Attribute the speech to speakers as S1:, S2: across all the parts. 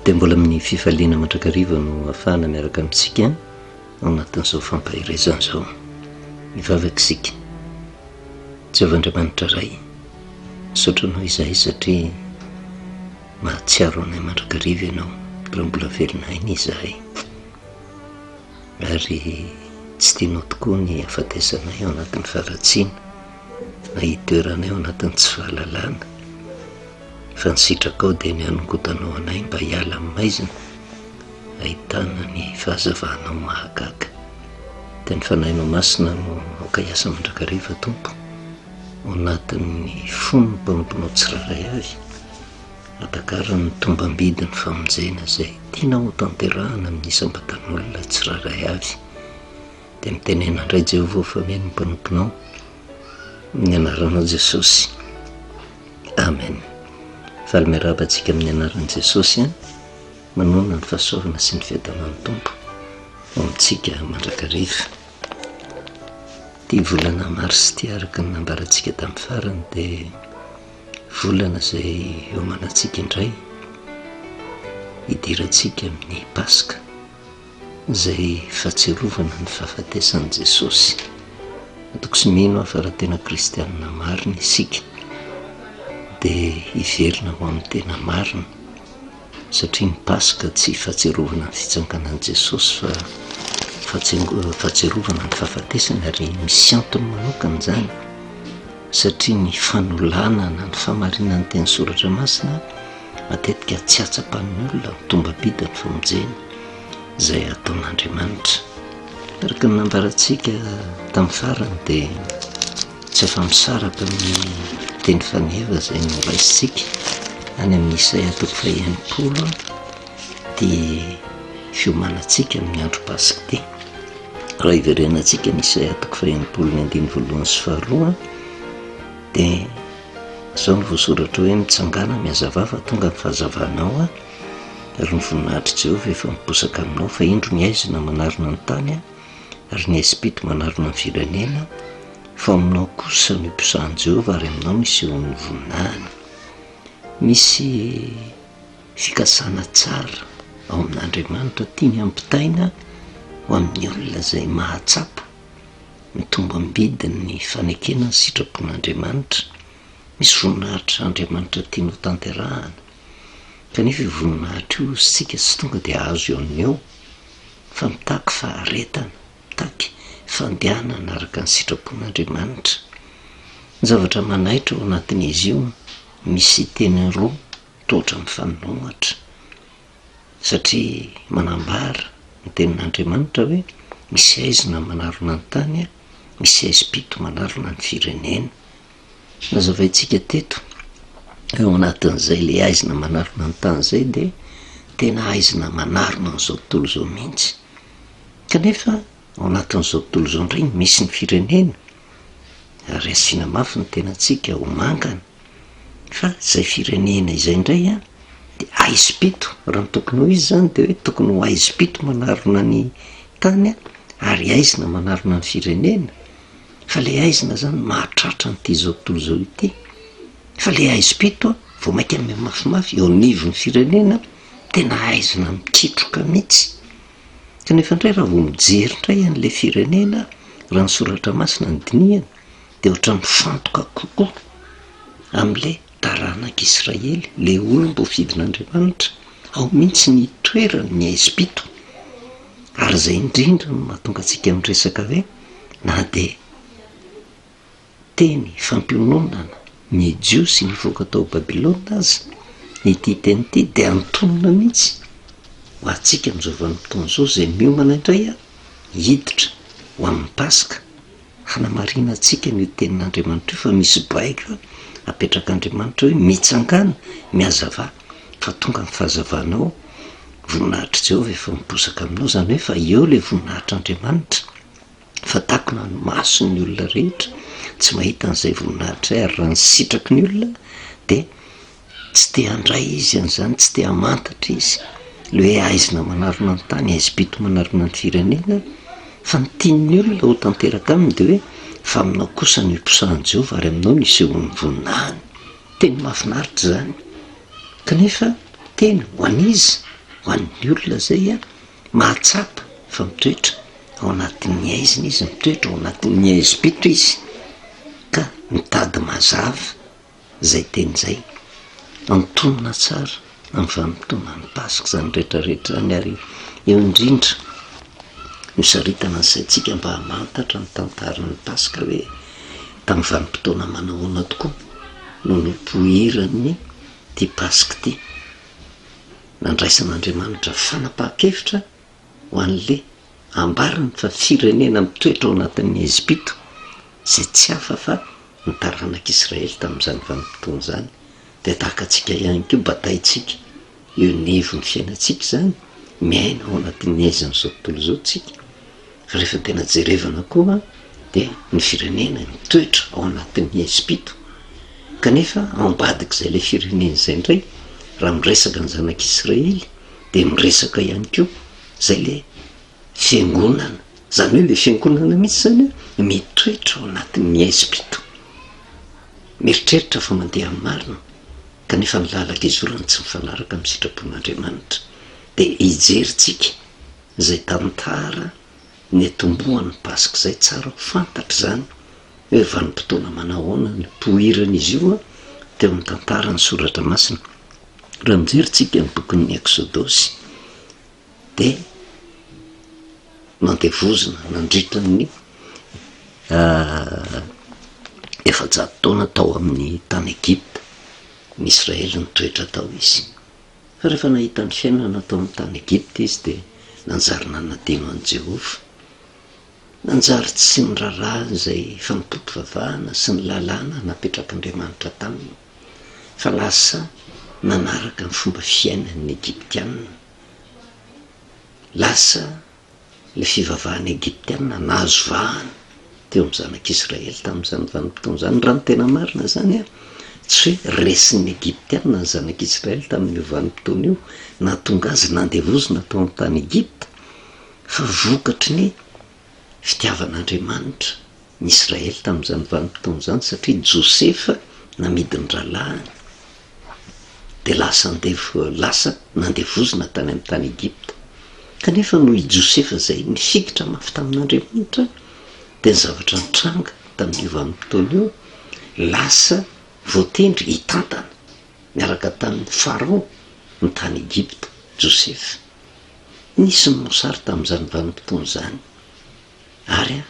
S1: dia mbola amin'ny fifaliana mandrakariva no ahafahana miaraka amintsika ao anatin'izao fampahirezana izao. Mivavaka isika, Jehovah'Andriamanitra iray, misaotranao izahay satria mahatsiaro anay mandrakariva ianao raha mbola velonay izahay, ary tsy tianao tokoa ny hafatesanay ao anatin'ny faharatsiana na hitoeranay ao anatin'ny tsy fahalalana, fa ny sitraka ao dia ny hanongotanao anay mba hiala amin'ny maizina, ahitana ny fahazavahanao mahagaga. Dia ny fanahinao masina no aokaiasa mandrakariva Tompo ao anatin'ny fon'ny mpanomponao tsiraray avy, atakarany ny tombam-bidiny famonjena izay tianao tanterahana amin'ny isam-batan'olona tsiraray avy. Dia mitenena indray Jehovah fa meno ny mpanomponao amin'ny anaranao Jesosy, amen. Faly miarahaba antsika amin'ny anaran'i Jesosy, manona ny fahasoavana sy ny fiadanan'ny Tompo ao amintsika mandrakariva. Ity volana Mars ity, araka ny nambarantsika tamin'ny farany, dia volana izay iomanantsika indray hidirantsika amin'ny Paska, izay fahatsiarovana ny fahafatesan'i Jesosy. Atoko sy mino aho fa raha tena kristianina marina isika dia hiverina ho amin'ny tena marina, satria ny Paska tsy fahatsiarovana ny fitsanganan'i Jesosy fa fahatsiarovana ny fahafatesana, ary misy antony manokana izany, satria ny fanolanana ny famarinan'ny teny soratra masina matetika tsy atsapan'ny olona ny tombam-bidiny famonjena izay ataon'Andriamanitra. Araka ny nambarantsika tamin'ny farany dia tsy afa-misaraka amin'ny teny faneva izay noraisitsika any amin'ny Isaia 1:20 dia fiomanantsika amin'ny andro Paska ity. Raha iverenantsika ny Isaia 1:20 dia izao no voasoratra hoe: mitsangana mihazavava tonga ny fahazavanao, ary ny voninahitry Jehovah efa miposaka aminao, fa indro ny aizina manarona ny tany ary ny Espito manarona ny firenena, fa aminao kosa no impisahan'i Jehovah ary aminao misy eo ny voninahiny. Misy fikasana tsara ao amin'Andriamanitra tiany ampitaina ho amin'ny olona izay mahatsapa mitombo ambidiny ny fanekena ny sitrapon'Andriamanitra. Misy voninahitra Andriamanitra tiany ho tanterahana, kanefa io voninahitra io sika tsy tonga dia azo eo amin'ny eo, fa mitaky faharetana, mitaky fandehanana araka ny sitrapon'Andriamanitra. Ny zavatra manaitra ao anatin'izy io misy teny roa toatra mifanohitra, satria manambara ny tenin'Andriamanitra hoe misy aizina manarona ny tany, misy Espito manarona ny firenena. Nazavaintsika teto ao anatin'izay le aizina manarona ny tany izay dia tena aizina manarona n'izao tontolo izao mihitsy, kanefa ao anatin'izao tontolo izao indray misy ny firenena, ary asiana mafy ny tenantsika ho mangana, fa izay firenena izay indray dia Espito. Raha ny tokony ho izy izany dia hoe tokony ho Espito manarona ny tany ary aizina manarona ny firenena, fa le aizina zany mahatratra n'ity izao tontolo izao ity, fa le Espito vao maika amin'ny mafimafy eo anivon'ny firenena tena aizina mikitroka mihitsy. Kanefa indray raha vao mijery indray an'le firenena, raha ny soratra masina ny dinihana, dia ohatran'ny fantoka kokoa amin'le taranak'Israely, le olom-boafidin'Andriamanitra, ao mihitsy ny toeran'ny Espito. Ary izay indrindra no mahatonga antsika miresaka hoe na dia teny fampiononana ny Dio sy nivoaka tao Babilôna aza, ity teny ity dia antonona mihitsy ho antsika amin'izao vanim-potoana izao, izay miomana indray hiditra ho amin'ny Paska, hanamarina antsika ny tenin'Andriamanitra io fa misy baika apetrak'Andriamanitra hoe mitsangana mihazava, fa tonga ny fahazavanao, voninahitry Jehovah efa miposaka aminao, izany hoe fa eo le voninahitr'Andriamanitra, fa takona ny mason'ny olona rehetra tsy mahita an'izay voninahitra ary raha ny sitraky ny olona dia tsy te handray izy an'izany, tsy te hamantatra izy le hoe aizina manarona ny tany, Espito manarona ny firenena, fa ny tian'ny olona ho tanteraka aminy dia hoe fa aminao kosa ny imposahan'i Jehovah ary aminao misy eo ny voninahiny. Teny mahafinaritra izany, kanefa teny ho an'izy ho an'ny olona zay a mahatsapa fa mitoetra ao anatin'ny aizina izy, mitoetra ao anatin'ny aizim-pito izy ka mitady mazava zay teny zay antonona tsara amin'ny vanim-potoana ny pasika zany rehetrarehetra zany. Ary eo indrindra misaritana an'izay mba hamantatra ny tantaran'ny pasika hoe tamin'ny vanim-potoana manahoana tokoa no nompohirany ty pasika ty. Nandraisan'Andriamanitra fanapahan-kevitra ho an'le ambariny fa firenena mitoetra ao anatin'ny Ezipito zay tsy hafa fa ny taranak'Israely tamin'izany vanim-potoana zany. De tahaka atsika ihany koa bataitsika eo nevo ny fiainantsika zany miaina ao anatin'ny aizan'izao tontolo zao tsika. Fa rehefa tena jerevana koa de ny firenena mitoetra ao anatin'ny Ezipito kanefa ambadik'izay le firenena zay indray raha miresaka ny zanak'Israely de miresaka ihany koa zay le fiangonana, zany hoe le fiangonana mihitsy zany mitoetra ao anatin'ny Ezipito. Mieritreritra fa mandeha amin'ny marina kanefa ny lalaka izorany tsy mifanaraka amin'ny sitrapon'Andriamanitra. De hijeritsika zay tantara ny atombohan'ny pasika zay tsara ho fantatra zany hoe vanim-potoana manahoana ny pohiran'izy io teo amin'ny tantarany soratra masina. Raha mijeritsika ny bokin'ny Exodosy de nandevozina nandritran'ny 700 taona tao amin'ny tany Egypta ny Israely nitoetra tao izy. Fa rehefa nahita ny fiainana tao amin'ny tany Egypta izy de nanjary nanadino an'i Jehova, nanjary tsy ny raharaha zay fampitovavahana sy ny lalàna napetrak'Andriamanitra taminy, fa lasa nanaraka ny fomba fiainan'ny Egyptianina. Lasa le fivavahany Egyptianina nahazo vahana teo amin'ny zanak'Israely tamin'izany vanim-potoana zany. Raha ny tena marina zany tsy hoe resin'ny Egyptianina ny zanak'Israely tamin'io vanim-potoana io nahatonga azy nandevozina tao amin'ny tany Egypta, fa vokatry ny fitiavan'Andriamanitra ny Israely tamin'izany vanim-potoana zany, satria Josefa namidiny ralahany de lasa nandevozina tany amin'ny tany Egypta. Kanefa noho i Josefa zay nifikitra mafy tamin'Andriamanitra de ny zavatra nitranga tamin'io vanim-potoana io lasa voatendry hitantana miaraka tamin'ny Farao ny tany Egypta Josefa. Nisy ny mosary tamin'izany vanim-potoana zany ary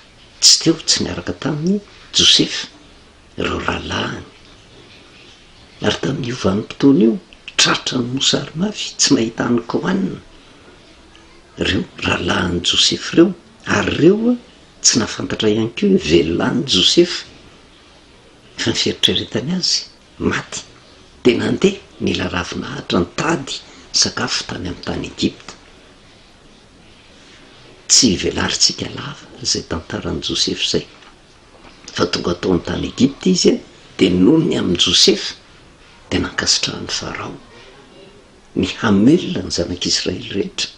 S1: tsy teo tsy niaraka tamin'ny Josefa ireo ralahany. Ary tamin'io vanim-potoana io tratra ny mosary mafy tsy mahita ny koanina reo rahalahan'ny Josefa reo, ary reo tsy nafantatra ihany koa hoe velonany Josefa fa ny fieritreretany azy maty. De nandeha nila ravinahitra nitady sakafo tany amin'ny tany Egypta. Tsy velarintsika lava zay tantaran'i Josefa zay, fa tonga tao amin'ny tany Egypta izy de nony amin'ny Josefa de nankasitrahan'ny Farao ny hamelona ny zanak'Israely rehetra.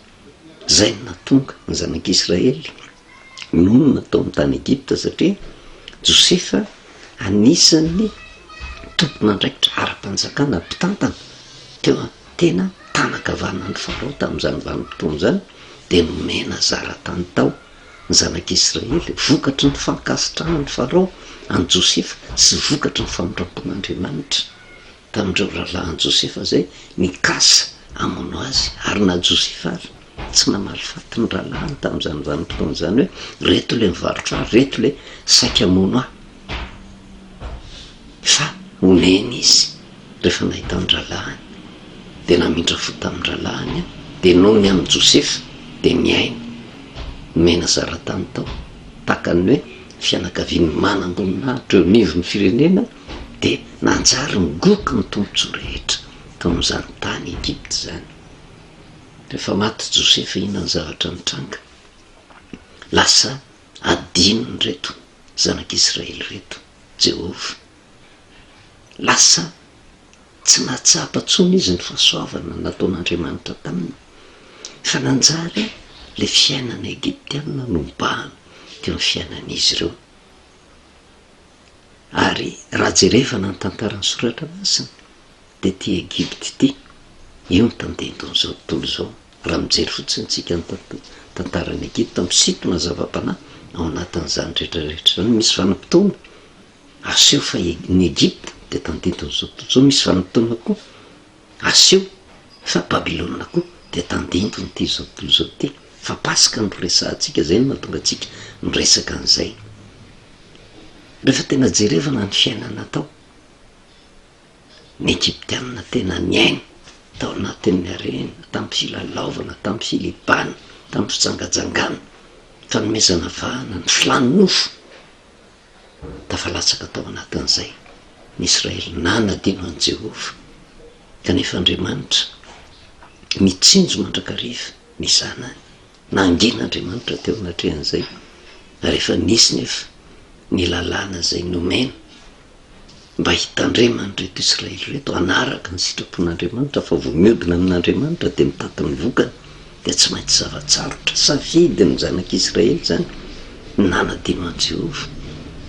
S1: Zay no natonga ny zanak'Israely nonona tao amin'ny tany Egypta, satria Josefa anisan'ny tompon'andraikitra ara-panjakana mpitantana teo tena tanakavanan'ny Farao tamin'izany vanim-potoana zany. De nomena zara-tany tao ny zanak'Israely, vokatry ny fankasitrahan'ny Farao any Josefa sy vokatry ny famondram-pon'Andriamanitra tamin'ireo rahalahan'i Josefa zay nikasa amono azy. Ary na Josefa ary tsy namaly faty ny rahalahany tamin'izany vanim-potoana zany hoe reto le mivarotra ahy, reto le saika amono ahy. Fa oneny izy rehefa nahita ny rahalahany de namindra fo tamin'ny rahalahany de nony amin'ny Josefa de miaina mena zara-tany tao tahaka ny hoe fianakaviany manam-boninahitra eo nivon'ny firenena de nanjary migoky ny tombontsoa rehetra tao amin'izany tany Egypta zany. Rehefa maty Josefa inany zavatra nitranga, lasa adinony reto zanak'Israely reto Jehova. Lasa tsy nahatsapa tsony izy ny fahasoavana nataon'Andriamanitra taminy, fa nanjary le fiainana Egyptianina nombahana teo amin'ny fiainan'izy ireo. Ary raha jerevana ny tantaran'ny soratra masina de ty Egypta ty io ny tandendon'izao tontolo zao raha mijery fotsiny tsika ny tantarany Egipta misintona zava-panahy ao anatin'izany rehetrarehetra zany. Misy vanim-potoana aseho fa ny Egipta de tandindony zao tontolo zao, misy vanim-potoana koa aseho fa Babilôna koa de tandindony ty zao tontolo zao ty. Fa pasika no resahantsika, zay no mahatonga atsika miresaka an'izay. Rehefa tena jerevana ny fiainana tao, ny Egyptianina tena niaina tao anatin'ny harena, tamin'ny filalaovana, tamin'ny filibana, tamin'ny fitsangajangana, fanomezana vahana, ny filaninofo, tafalatsaka tao anatin'izay. Ny Israely nanadino an' Jehova, kanefa Andriamanitra mitsinjo mandrakariva ny zanany, nangin'Andriamanitra teo anatrehan'izay. Rehefa nisy nefa ny lalàna zay nomena mba hitandremany reto Israely reto hanaraka ny sitrapon'Andriamanitra, fa vo miodina amin'Andriamanitra de mitady ny vokany, de tsy maintsy zavatsarotra safidy ny zanak'Israely zany nanadino an' Jehova,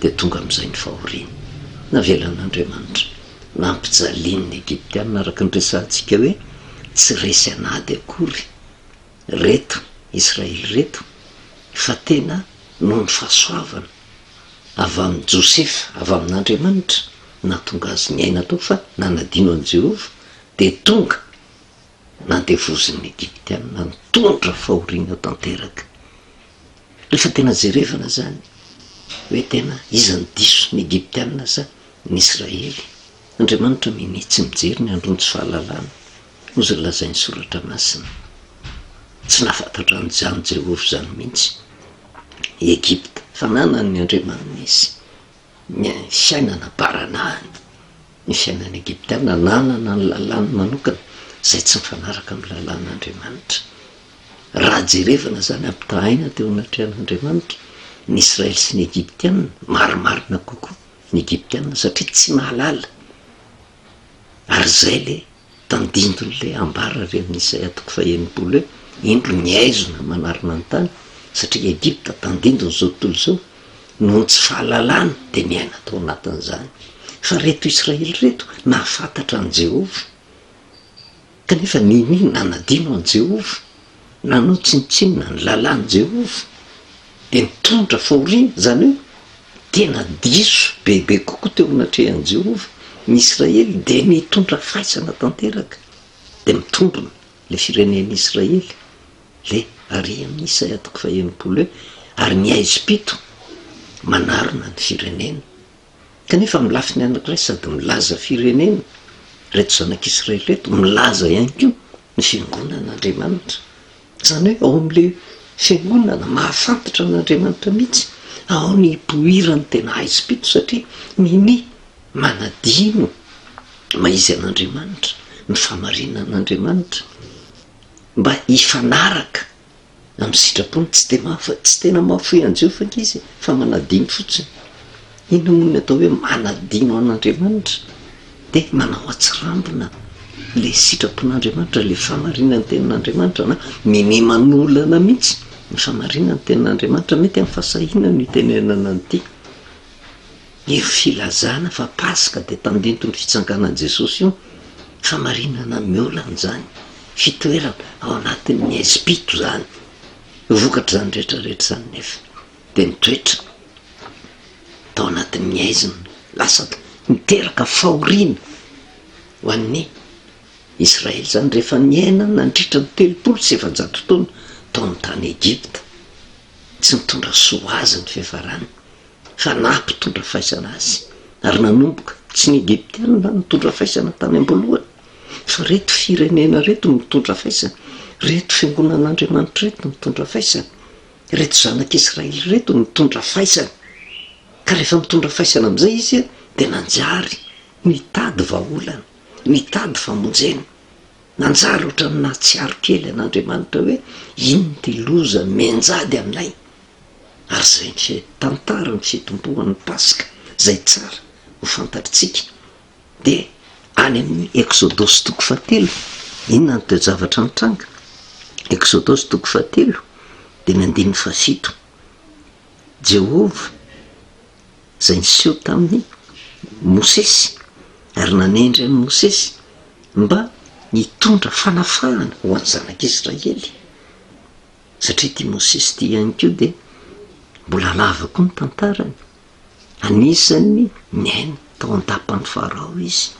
S1: de tonga am'izay ny fahoriana. Navelan'Andriamanitra nampijalian'ny Egyptianina araka ny resahantsika hoe tsy resy anady akory reto Israely reto, fa tena noho ny fahasoavana avy amin'ny Josefa, avy amin'Andriamanitra nahatonga azy niaina tao, fa nanadino an' Jehova de tonga nandevozin'ny Egyptianina nitondra fahoriana tanteraka. Rehefa tena jerevana zany hoe tena iza ny diso ny Egyptianina sa ny Israely, Andriamanitra minitsy mijery ny androntsy fahalalana, ozy lazainy soratra masina. Tsy nafantatra an'izany Jehova zany mihitsy Egypta, fa nanany Andriamanina izy ny fiainana baranahany. Ny fiainana Egyptianina nanana ny lalàny manokana zay tsy mifanaraka amin'ny lalàn'Andriamanitra. Raha jerevana zany ampitahaina teo anatrehan'Andriamanitra ny Israely sy ny Egyptianina, marimarina kokoa ny Egyptianina satria tsy mahalala. Ary zay le tandindony le ambara re amin'ny Isaia 60 hoe indro ny aizona manarina ny tany, satria Egypta tandindony zao tontolo zao noho tsy fahalalana de miaina tao anatin'izany. Fa reto Israely reto nahafantatra an' Jehova, kanefa niny nanadino an' Jehova, nanao tsinitsinina ny lalàny Jehova, de nitondra fahoriana. Zany hoe tena diso bebe kokoa teo anatrehan' Jehova ny Israely, de mitondra faisana tanteraka, de mitondrona le firenen'ny Israely, le ary amin'ny Isaia 60 hoe ary ny Ezipito manarona ny firenena. Kanefa milafiny anankiray sady milaza firenena reto zanak'Israely reto, milaza ihany koa ny fiangonan'Andriamanitra. Zany hoe ao am'le fiangonana mahafantatra an'Andriamanitra mihitsy, ao ny ipoirany tena Ezipito, satria miny manadino maizy an'Andriamanitra, ny famarinan'Andriamanitra mba hifanaraka amin'ny sitrapony. Tsy tena mahafoy an' Jehova izy fa manadino fotsiny. Ino moa atao hoe manadino an'Andriamanitra? De manao atsirambina le sitrapon'Andriamanitra, le famarinany tenin'Andriamanitra, na mimi manolana mihitsy ny famarinany tenin'Andriamanitra. Mety amin'ny fahasahiana no itenenana an'ity. Io filazana fa pasika de tandintony fitsanganan' Jesosy io, famarinana miolana zany, fitoerana ao anatin'ny Ezipito zany, vokatra zany rehetrarehetra zany nefa de nitoetra tao anatin'ny aizina, lasa miteraka fahoriana ho an'ny Israely zany rehefa niaina nandritra ny 300 taona tao amin'ny tany Egipta. Tsy mitondra soa azy ny fiafarany, fa nampitondra faisana azy, ary nanomboka tsy ny Egyptianina nitondra faisana tany am-boalohany, fa reto firenena reto mitondra faisana, reto fiangonan'Andriamanitra reto mitondra faisana, reto zanak'Israely reto mitondra faisana. Ka rehefa mitondra faisana am'izay izy de nanjary mitady vahaolana, mitady famonjena, nanjary ohatra ny nahatsiaro kely an'Andriamanitra hoe ino ty loza menjady aminay. Ary zay ny tantara ny fitombohan'ny Pasika zay tsara ho fantatritsika. De any amin'ny Exodosy 7, inona ny teo zavatra mitranga? Exodosy 7 de 17. Jehova zay niseho tamin'ny Mosesy ary nanendry an'i Mosesy mba nitondra fanafahana ho an'ny zanak'Israely satria tia Mosesy ty ihany keo de mbola lava koa ny tantarany. Anisany miaina tao an-tapany Farao izy.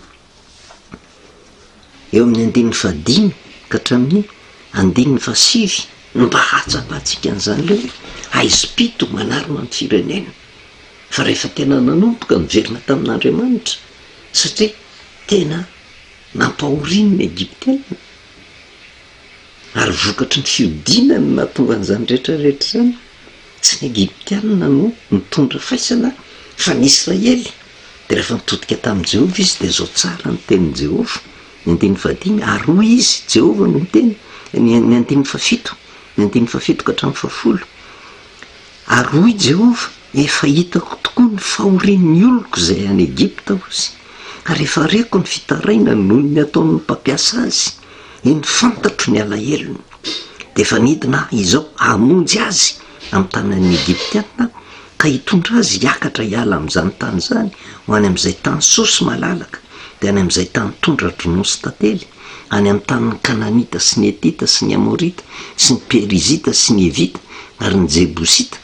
S1: Eo amin'ny 15 ka hatramin'ny 15 no mba hatsapatsika an'izany leo Aizipito manarona ny firenena. Fa rehefa tena nanomboka miverina tamin'Andriamanitra satria tena nampahoriany ny Egyptiana ary vokatry ny fiodinany nahatonga an'izany rehetrarehetra zany. Tsy ny Egyptiana no nitondra faisana fa ny Israely. De rehefa mitodika tamin'i Jehovah izy de zao tsara ny tenin'i Jehovah. Ny 15 ary hoy izy Jehovah no miteny ny 17 ka hatramin'ny 10. Ary hoy Jehovah, efa hitako tokoa ny fahorian'ny oloko izay any Egypta ozy, ary efa reko ny fitaraina noho ny ataon'ny mpampiasa azy, eny fantatro ny alahelony. De efa nidina izao hamonjy azy amin'ny tanan'ny Egyptiana ka hitondra azy hiakatra hiala amin'izany tany zany ho any amin'izay tany sosy malalaka, de any amin'izay tany tondra dronosy tantely, any amin'ny tanin'ny Kananita sy ny Etita sy ny Amorita sy ny Perizita sy ny Evita ary ny Jebosita.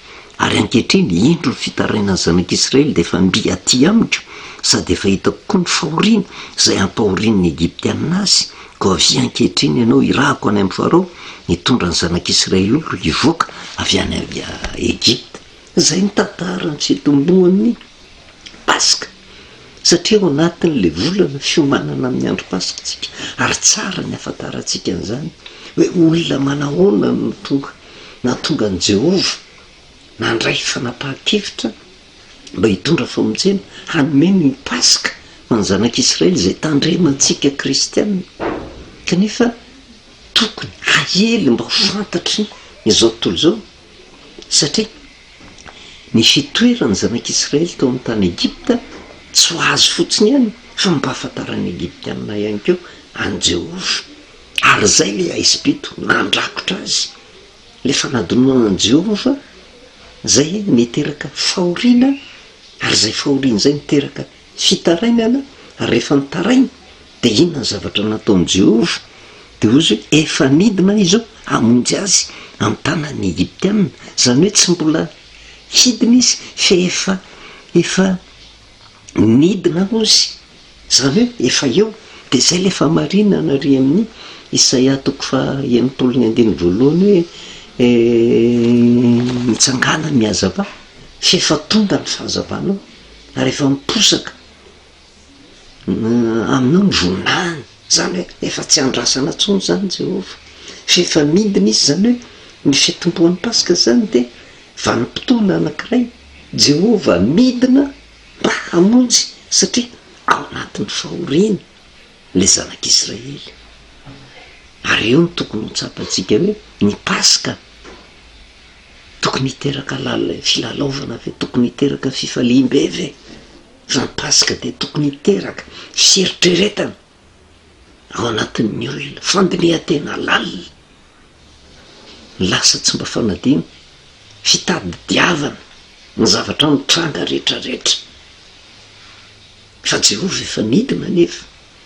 S1: Ary ankehitriny indro ny fitarainany zanak'Israely de efa mby aty amiko, sady efa hitako koa ny fahoriana izay ampahorian'ny Egyptiana azy. Ko avy ankehitriny ianao irahako any amin'ny Farao nitondra ny zanak'Israely olo hivoaka avy any Egypta. Zay ny tantarany fitomboan'ny Pasika. Satria ao anatin'le volana fiomanana amin'ny andro Pasikatsika, ary tsara ny afantarantsika an'izany hoe olona manahoana no nahatonga an'i Jehovah nandray fanapahan-kevitra mba hitondra famonjena hanomeny ny Pasika ho an'ny zanak'Israely izay tandremantsika kristianina. Kanefa tokony ahely mba ho fantatry izao tontolo izao, satria ny fitoeran'ny zanak'Israely tao amin'ny tany Egypta tsy ho azy fotsiny ihany fa mba ahafantaran'ny Egyptiana ihany keo an'i Jehovah. Ary zay le Aizipito nandrakotra azy le fanadonoana an'i Jehovah. Zay niteraka fahoriana, ary zay fahoriana zay niteraka fitarainana. Ary rehefa nitaraina de inona ny zavatra nataon'i Jehovah? De ozy efa nidina izao hamonjy azy amin'ny tanan'ny Egyptiana. Zany hoe tsy mbola hidina izy fa efa nidina ozy, zany hoe efa eo. De zay le famarinana ary amin'ny Isaia 1:9 hoe mitsangana mihazava fa efa tonga ny fahazavanao ary efa miposaka aminao ny vonahany. Zany hoe efa tsy andrasana tsony zany Jehovah fa efa midina izy. Zany hoe ny fitomboan'ny Pasika zany de vanim-potoana anankiray Jehovah midina mba hamonjy, satria ao anatin'ny fahoriana le zanak'Israely. Ary eo ny tokony ho tsapantsika hoe ny Pasika tokony hiteraka filalaovana ve, tokony hiteraka fifaliam-be ve? Fa ny Pasika de tokony hiteraka fieritreretana ao anatin'ny olona, fandinihan-tena lalina, lasa tsy mba fanadino, fitadidiavana ny zavatra mitranga rehetrarehetra. Fa Jehovah efa nidina nefa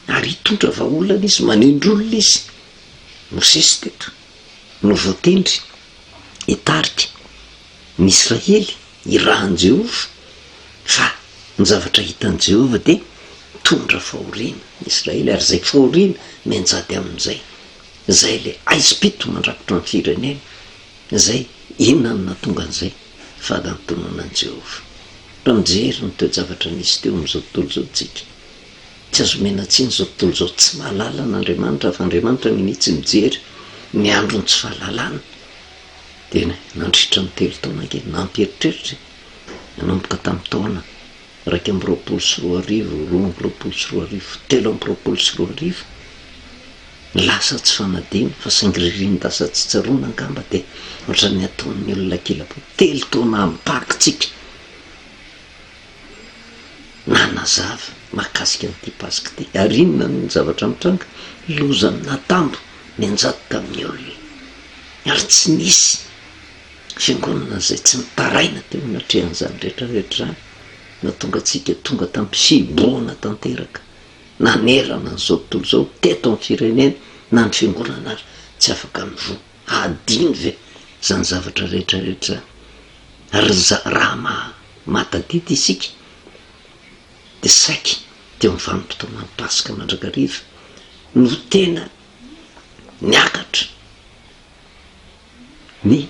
S1: ary hitondra vahaolana izy, manindrolona izy. Mosesy teto no voatendry hitarika ny Israely irahan'i Jehovah, fa ny zavatra hitan'i Jehovah de tondra fahoriana Israely, ary zay fahoriana mianjady amin'izay. Zay le Aizipito mandrakotra ny firenena. Zay inona no nahatonga an'izay? Fahadantononan'i Jehovah. Raha mijery ny toe-javatra nisy teo amin'izao tontolo zao tsika, tsy azo menatsiny zao tontolo zao tsy mahalala n'Andriamanitra, fa Andriamanitra minitsy mijery ny andro ny tsy fahalalana. De nandritra ny 3 taona kely nampieritreritra nanomboka tamin'ny taona 224, 224, 324, lasa tsy fanadino fa saingy ririn-dasa tsy tsaroana angamba. De ohatran'ny ataon'ny olona kelapo 3 taona mipakitsika nanazava mahakasika an'ity Pasika ty. Ary inona ny zavatra mitranga? Loza natambo mianjady tamin'ny olona, ary tsy nisy fiangonana zay tsy nitaraina teo anatrehan'izany rehetrarehetra zany, natonga antsika tonga tamin'ny fiboana tanteraka nanerana n'izao tontolo zao teto amin'ny firenena na ny fiangonana ary tsy afaka mivoa adiny ve zany zavatra rehetrarehetra ary raha matadity isika de saiky teo amin'ny vanim-potoana ny pasika mandrakariva no tena niakatra ny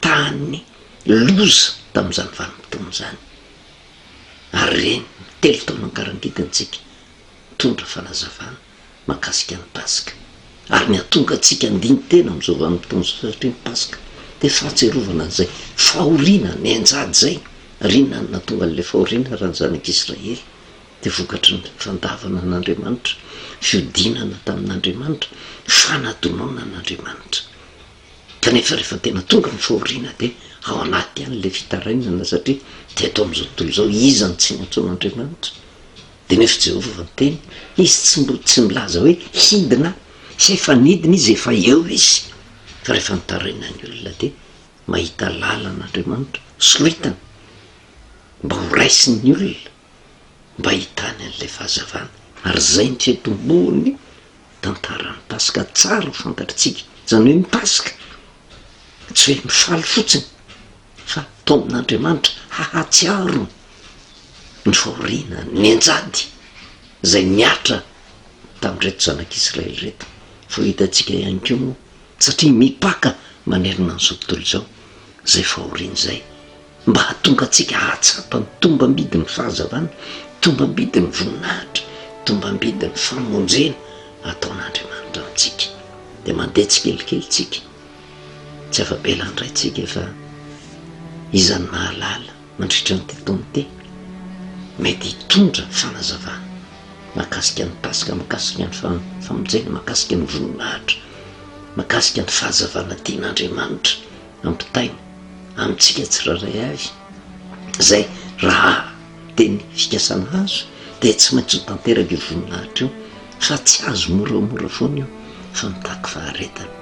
S1: tany loza tamin'izany vanim-potoana zany ary reny telo taona nkarangidintsika tondra fanazavana mahakasika ny pasika ary ny atonga atsika andiny tena am'izao vanim-potoana zao satria ny pasika de fahatserovana an'izay fahoriana ny anjady zay rinany natonga an'le fahoriana raha ny zanak'Israely de vokatry ny fandavana an'Andriamanitra fiodinana tamin'Andriamanitra fanadonaona an'Andriamanitra kanefa rehefa tena tonga ny fahoriana de ao anaty an'le fitarainana satria teto am'izao tontolo zao izany tsy nantsoan'Andriamanitra de nefa Jehovah miteny izy tsy milaza hoe hidina sy efa nidina izy efa eo izy fa rehefa mitaraina ny olona de mahita lalan'Andriamanitra soloitana mba ho raisiny ny olona mba hitany an'le fahazavana ary zay ny fiatombony tantarany pasika tsara ho fantatritsika zany hoe mipasika tsy hoe mifaly fotsiny fa tao amin'Andriamanitra hahatsiaro ny fahoriana ny anjady zay niatra tamin'reto zanak'Israely reto fa hitantsika ihany koa moa satria mipaka manerina n'izao tontolo zao zay fahoriana zay mba hatonga atsika hahatsapa ny tombam-bidin'ny fahazavana tombam-bidin'ny voninahitra tombam-bidin'ny famonjena ataon'Andriamanitra amintsika de mandeha tsikelikelytsika tsy afa-belandraitsika efa izany mahalala mandritra ny tetony te mety hitondra fanazavana mahakasika ny pasika mahakasika ny famonjena mahakasika ny voninahitra mahakasika ny fahazavana tian'Andriamanitra ampitaina amintsika tsiraray avy zay raha teny fikasana azo de tsy maintsy ho tanteraka io voninahitra io fa tsy azo moramora foana io fa mitaky faharetana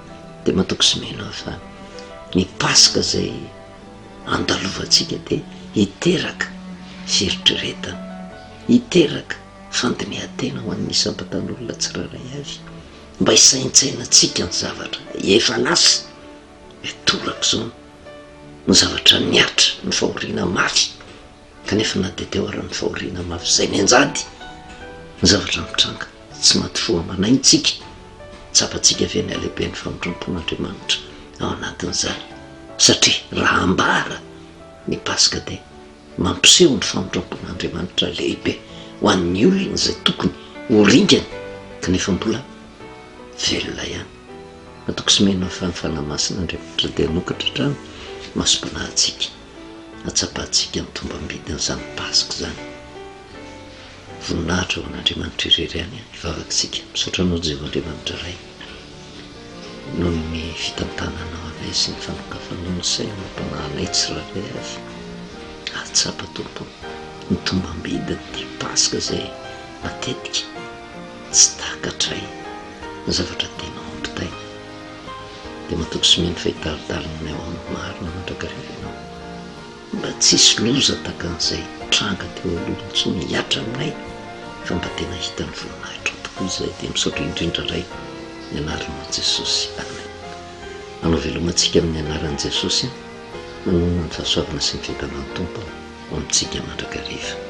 S1: de matoko simenao fa ny pasika zay andalovantsika de hiteraka fieritreretana hiteraka fandinihan-tena ho an'ny isam-batan'olona tsiraray avy mba hisaintsainantsika ny zavatra efa lasa toraka zao ny zavatra niatra ny fahoriana mafy kanefa na de teo ara ny fahoriana mafy zay ny anjady ny zavatra mitranga tsy maty foa manaintsika tsapatsika ve ny alehibe ny famondrampon'Andriamanitra ao anatin'izany satria raha ambara ny pasika de mampiseho ny famondrampon'Andriamanitra lehibe ho an'ny olona zay tokony horingany kanefa mbola velona ihany matoko simenao fa ny fanamasin'Andriamanitra de anokatra trano masom-panahintsika atsapahantsika ny tombam-bidin'izany pasika zany voninahitra ho an'Andriamanitra irery any ivavakintsika misaotra anao Jehovah-Andriamanitra ray noho ny fitantananao anay sy ny fanokafanao ny saina mampanahinay tsiraray avy atsapa tompo ny tombam-bidiny ty pasika zay matetika tsy takatray ny zavatra tena ampitaina de matoko simeny fahitaridarinanay ao amin'ny marina mandrakariva ianao mba tsisy loza taka an'izay tranga teo alohany tsy miatra aminay fa mba tena hitany voninahitra tokoa izay de misaotra indrindra ray ny anaranao Jesosy amen anao velomantsika amin'ny anaran'i Jesosy manonona ny fahasoavana sy ny fitanany tompo ao amintsika mandrakariva